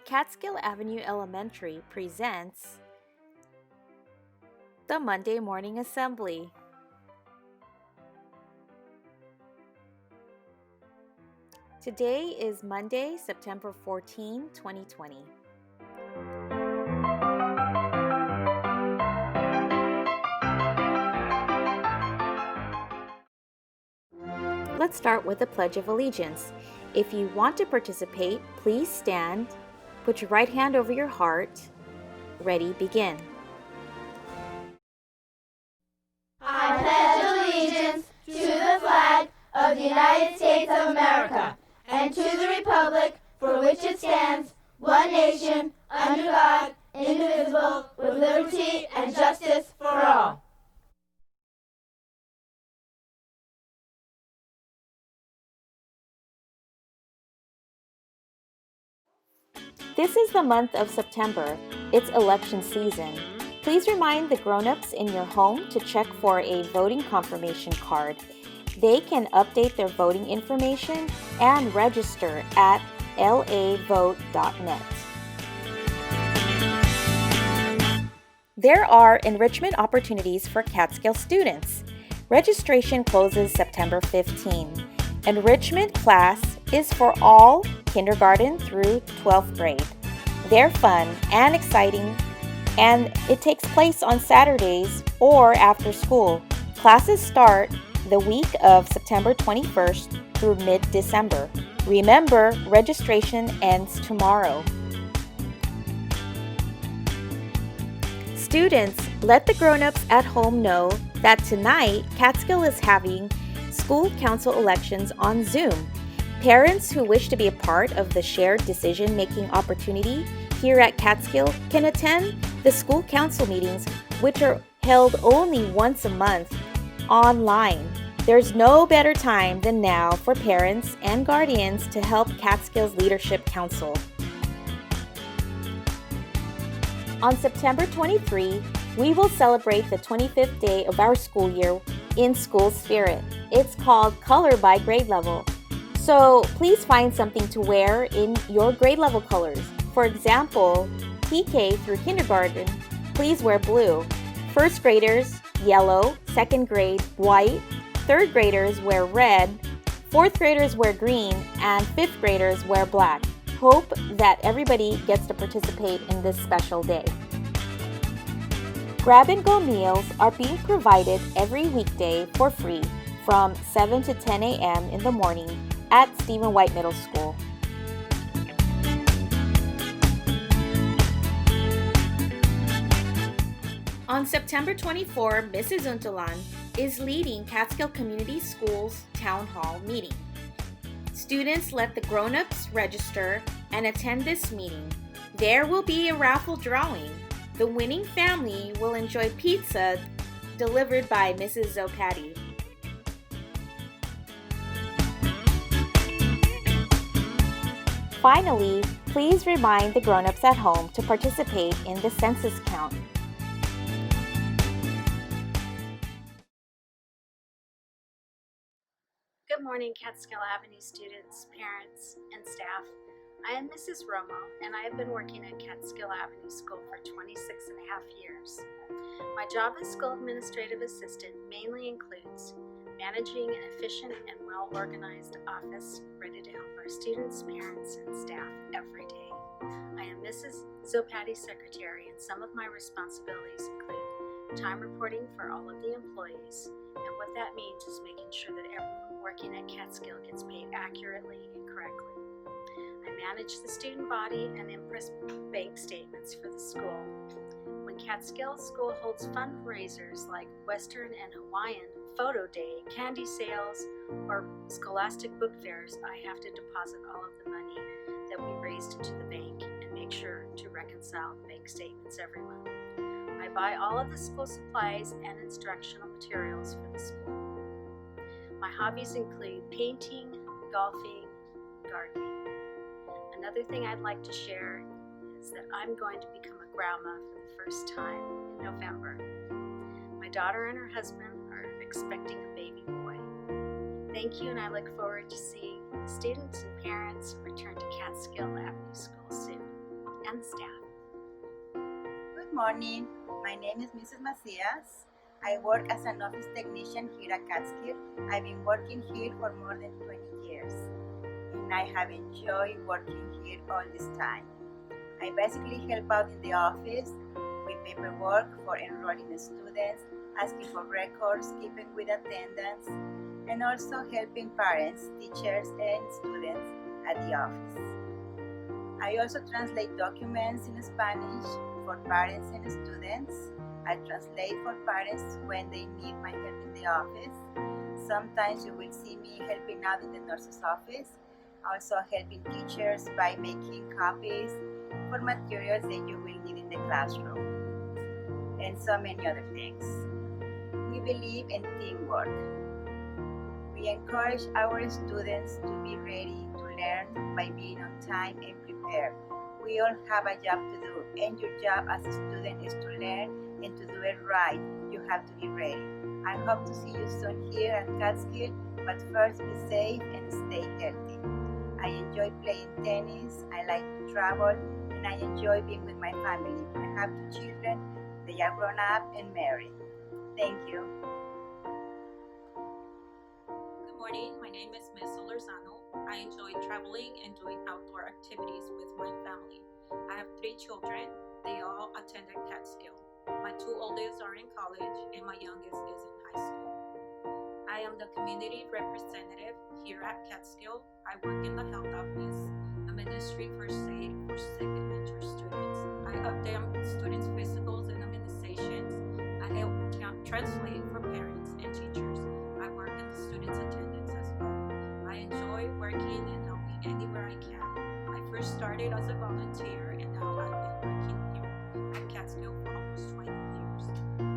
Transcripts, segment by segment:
Catskill Avenue Elementary presents the Monday Morning Assembly. Today is Monday, September 14, 2020. Let's start with the Pledge of Allegiance. If you want to participate, please stand, put your right hand over your heart. Ready, begin. I pledge allegiance to the flag of the United States of America and to the republic for which it stands, one nation, under God, indivisible, with liberty and justice for all. This is the month of September. It's election season. Please remind the grown-ups in your home to check for a voting confirmation card. They can update their voting information and register at lavote.net. There are enrichment opportunities for Catskill students. Registration closes September 15. Enrichment class is for all kindergarten through 12th grade. They're fun and exciting, and it takes place on Saturdays or after school. Classes start the week of September 21st through mid-December. Remember, registration ends tomorrow. Students, let the grown-ups at home know that tonight Catskill is having school council elections on Zoom. Parents who wish to be a part of the shared decision-making opportunity here at Catskill can attend the school council meetings, which are held only once a month online. There's no better time than now for parents and guardians to help Catskill's Leadership Council. On September 23, we will celebrate the 25th day of our school year in school spirit. It's called Color by Grade Level. So please find something to wear in your grade level colors. For example, TK through kindergarten, please wear blue. First graders, yellow. Second grade, white. Third graders wear red. Fourth graders wear green. And fifth graders wear black. Hope that everybody gets to participate in this special day. Grab-and-go meals are being provided every weekday for free from 7 to 10 a.m. in the morning at Stephen White Middle School. On September 24, Mrs. Untalan is leading Catskill Community Schools Town Hall meeting. Students, let the grown-ups register and attend this meeting. There will be a raffle drawing. The winning family will enjoy pizza delivered by Mrs. Zopati. Finally, please remind the grown-ups at home to participate in the census count. Good morning, Catskill Avenue students, parents, and staff. I am Mrs. Romo, and I have been working at Catskill Avenue School for 26 and a half years. My job as school administrative assistant mainly includes managing an efficient and well-organized office ready to help our students, parents, and staff every day. I am Mrs. Zopati's secretary, and some of my responsibilities include time reporting for all of the employees, and what that means is making sure that everyone working at Catskill gets paid accurately and correctly. I manage the student body and impress bank statements for the school. When Catskill School holds fundraisers like Western and Hawaiian Photo Day, candy sales, or scholastic book fairs, I have to deposit all of the money that we raised into the bank and make sure to reconcile bank statements every month. I buy all of the school supplies and instructional materials for the school. My hobbies include painting, golfing, gardening. Another thing I'd like to share is that I'm going to become a grandma for the first time in November. My daughter and her husband are expecting a baby boy. Thank you, and I look forward to seeing the students and parents return to Catskill Catskill Avenue School soon, and the staff. Good morning. My name is Mrs. Macias. I work as an office technician here at Catskill. I've been working here for more than 20 years, and I have enjoyed working here all this time. I basically help out in the office with paperwork for enrolling students, asking for records, keeping with attendance, and also helping parents, teachers, and students at the office. I also translate documents in Spanish for parents and students. I translate for parents when they need my help in the office. Sometimes you will see me helping out in the nurse's office, also helping teachers by making copies for materials that you will need in the classroom, and so many other things. We believe in teamwork. We encourage our students to be ready to learn by being on time and prepared. We all have a job to do, and your job as a student is to learn and to do it right. You have to be ready. I hope to see you soon here at Catskill, but first be safe and stay healthy. I enjoy playing tennis, I like to travel, and I enjoy being with my family. I have 2 children. They are grown up and married. Thank you. Good morning, my name is Ms. Solorzano. I enjoy traveling and doing outdoor activities with my family. I have 3 children. They all attended Catskill. My 2 oldest are in college and my youngest is in high school. I am the community representative here at Catskill. I work in the health office, administering first aid for sick and injured students. I update students' physicals and immunizations. I help translate for parents and teachers. I work in the students' attendance as well. I enjoy working and helping anywhere I can. I first started as a volunteer and now I've been working here at Catskill for almost 20 years.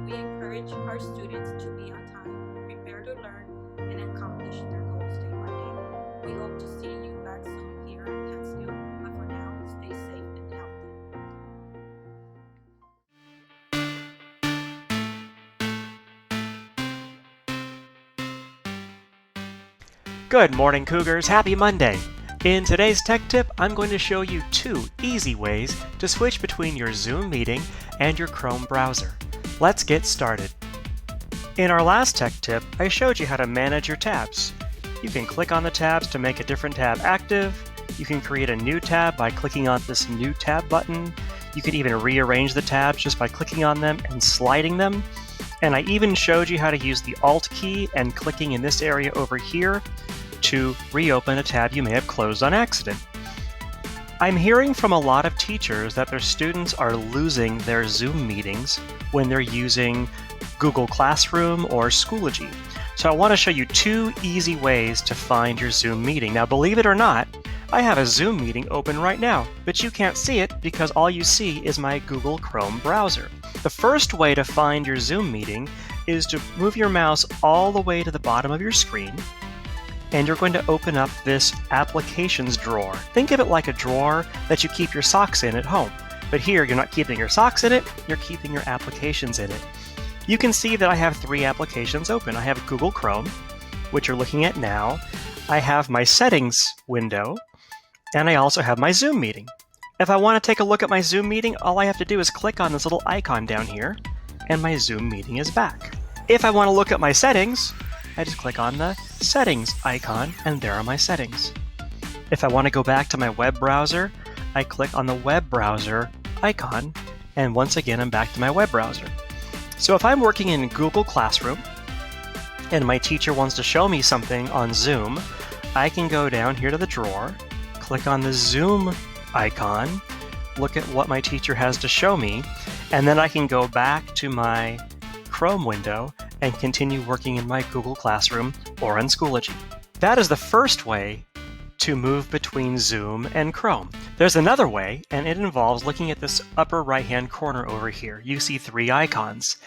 We encourage our students to be on time, prepare to learn, and accomplish their goals day by day. We hope to see you back soon here at Catskill, but for now, stay safe and healthy. Good morning, Cougars. Happy Monday. In today's tech tip, I'm going to show you 2 easy ways to switch between your Zoom meeting and your Chrome browser. Let's get started. In our last tech tip, I showed you how to manage your tabs. You can click on the tabs to make a different tab active. You can create a new tab by clicking on this New Tab button. You can even rearrange the tabs just by clicking on them and sliding them. And I even showed you how to use the Alt key and clicking in this area over here to reopen a tab you may have closed on accident. I'm hearing from a lot of teachers that their students are losing their Zoom meetings when they're using Google Classroom or Schoology. So I want to show you 2 easy ways to find your Zoom meeting. Now, believe it or not, I have a Zoom meeting open right now, but you can't see it because all you see is my Google Chrome browser. The first way to find your Zoom meeting is to move your mouse all the way to the bottom of your screen, and you're going to open up this Applications drawer. Think of it like a drawer that you keep your socks in at home. But here, you're not keeping your socks in it, you're keeping your applications in it. You can see that I have 3 applications open. I have Google Chrome, which you're looking at now. I have my Settings window, and I also have my Zoom meeting. If I want to take a look at my Zoom meeting, all I have to do is click on this little icon down here, and my Zoom meeting is back. If I want to look at my settings, I just click on the Settings icon, and there are my settings. If I want to go back to my web browser, I click on the web browser icon, and once again, I'm back to my web browser. So if I'm working in Google Classroom, and my teacher wants to show me something on Zoom, I can go down here to the drawer, click on the Zoom icon, look at what my teacher has to show me, and then I can go back to my Chrome window and continue working in my Google Classroom or on Schoology. That is the first way to move between Zoom and Chrome. There's another way, and it involves looking at this upper right-hand corner over here. You see 3 icons.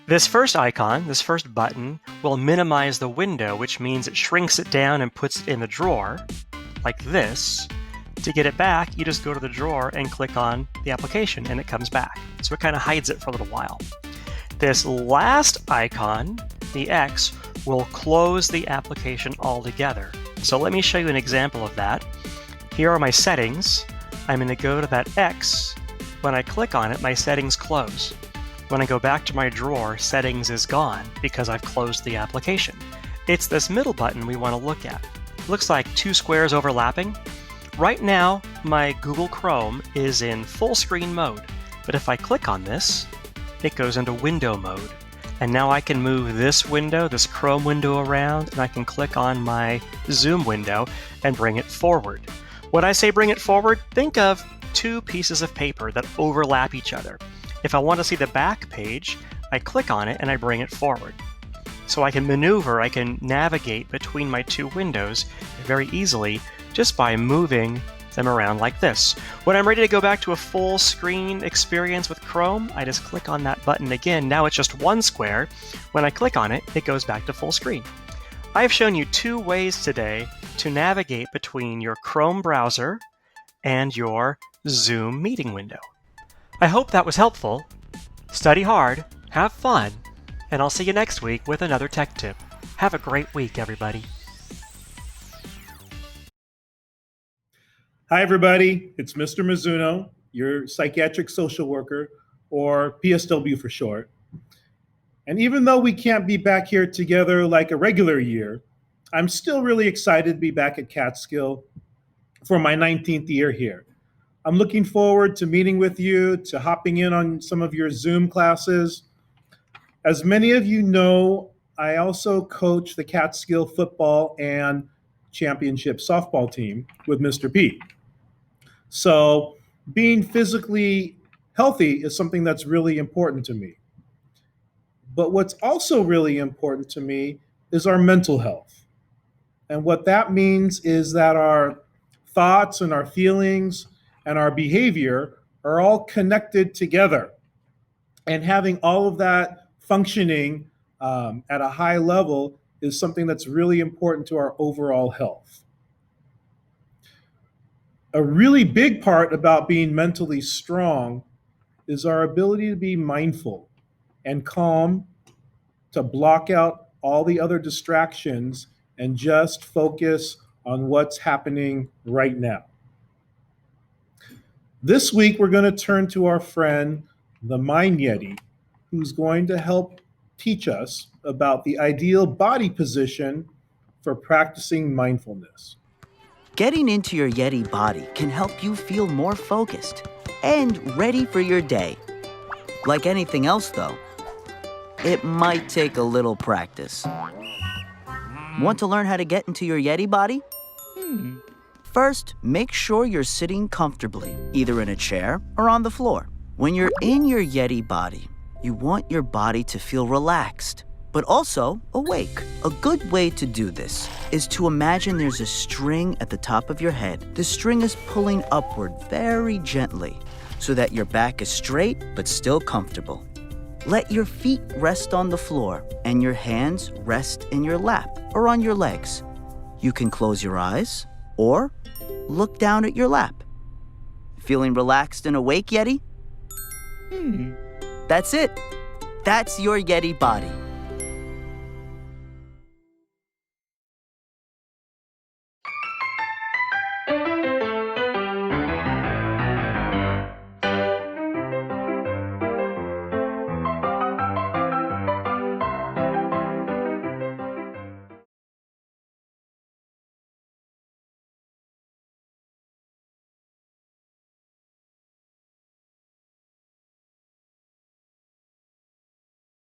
This first icon, this first button, will minimize the window, which means it shrinks it down and puts it in the drawer, like this. To get it back, you just go to the drawer and click on the application, and it comes back. So it kind of hides it for a little while. This last icon, the X, will close the application altogether. So let me show you an example of that. Here are my settings. I'm going to go to that X. When I click on it, my settings close. When I go back to my drawer, settings is gone because I've closed the application. It's this middle button we want to look at. Looks like two squares overlapping. Right now, my Google Chrome is in full screen mode, but if I click on this, it goes into window mode. And now I can move this window, this Chrome window around, and I can click on my Zoom window and bring it forward. When I say bring it forward, think of two pieces of paper that overlap each other. If I want to see the back page, I click on it and I bring it forward. So I can maneuver, I can navigate between my two windows very easily just by moving them around like this. When I'm ready to go back to a full screen experience with Chrome, I just click on that button again. Now it's just one square. When I click on it, it goes back to full screen. I've shown you two ways today to navigate between your Chrome browser and your Zoom meeting window. I hope that was helpful. Study hard, have fun, and I'll see you next week with another tech tip. Have a great week, everybody. Hi, everybody. It's Mr. Mizuno, your psychiatric social worker, or PSW for short. And even though we can't be back here together like a regular year, I'm still really excited to be back at Catskill for my 19th year here. I'm looking forward to meeting with you, to hopping in on some of your Zoom classes. As many of you know, I also coach the Catskill football and championship softball team with Mr. P. So being physically healthy is something that's really important to me. But what's also really important to me is our mental health. And what that means is that our thoughts and our feelings and our behavior are all connected together. And having all of that functioning at a high level is something that's really important to our overall health. A really big part about being mentally strong is our ability to be mindful and calm, to block out all the other distractions and just focus on what's happening right now. This week, we're going to turn to our friend, the Mind Yeti, who's going to help teach us about the ideal body position for practicing mindfulness. Getting into your Yeti body can help you feel more focused and ready for your day. Like anything else, though, it might take a little practice. Want to learn how to get into your Yeti body? First, make sure you're sitting comfortably, either in a chair or on the floor. When you're in your Yeti body, you want your body to feel relaxed, but also awake. A good way to do this is to imagine there's a string at the top of your head. The string is pulling upward very gently so that your back is straight but still comfortable. Let your feet rest on the floor and your hands rest in your lap or on your legs. You can close your eyes or look down at your lap. Feeling relaxed and awake, Yeti? That's it. That's your Yeti body.